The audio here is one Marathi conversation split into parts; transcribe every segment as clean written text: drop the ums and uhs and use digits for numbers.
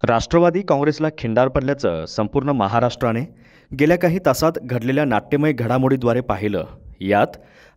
राष्ट्रवादी काँग्रेसला खिंडार पडल्याचं संपूर्ण महाराष्ट्राने गेल्या काही तासात घडलेल्या नाट्यमय घडामोडीद्वारे पाहिलं. यात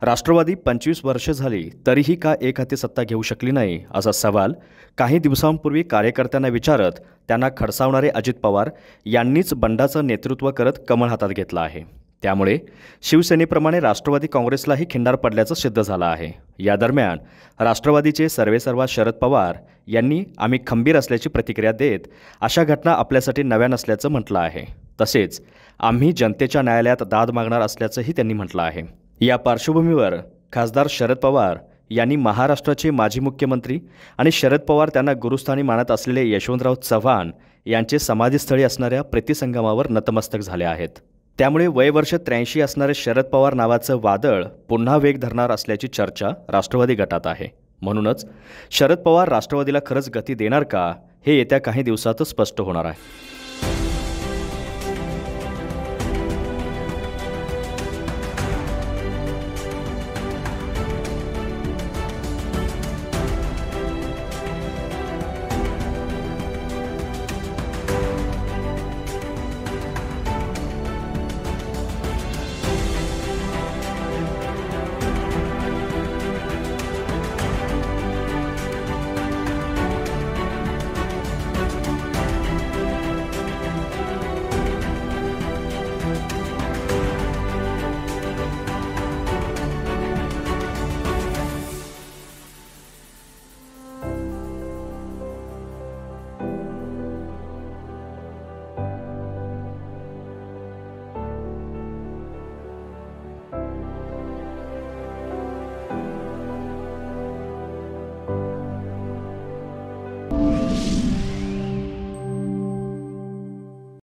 राष्ट्रवादी 25 वर्षे झाली तरीही का एक हाती सत्ता घेऊ शकली नाही असा सवाल काही दिवसांपूर्वी कार्यकर्त्यांना विचारत त्यांना खडसावणारे अजित पवार यांनीच बंडाचं नेतृत्व करत कमळ हातात घेतला आहे. त्यामुळे शिवसेनेप्रमाणे राष्ट्रवादी काँग्रेसलाही खिंडार पडल्याचं सिद्ध झालं आहे. या दरम्यान राष्ट्रवादीचे सर्वेसर्वा शरद पवार यांनी आम्ही खंबीर असल्याची प्रतिक्रिया देत अशा घटना आपल्यासाठी नव्या नसल्याचं म्हटलं आहे. तसेच आम्ही जनतेच्या न्यायालयात दाद मागणार असल्याचंही त्यांनी म्हटलं आहे. या पार्श्वभूमीवर खासदार शरद पवार यांनी महाराष्ट्राचे माजी मुख्यमंत्री आणि शरद पवार त्यांना गुरुस्थानी मानत असलेले यशवंतराव चव्हाण यांचे समाधीस्थळी असणाऱ्या प्रीतिसंगमावर नतमस्तक झाले आहेत. त्यामुळे वयवर्ष 83 असणारे शरद पवार नावाचं वादळ पुन्हा वेग धरणार असल्याची चर्चा राष्ट्रवादी गटात आहे. म्हणूनच शरद पवार राष्ट्रवादीला खरंच गती देणार का हे येत्या काही दिवसातच स्पष्ट होणार आहे.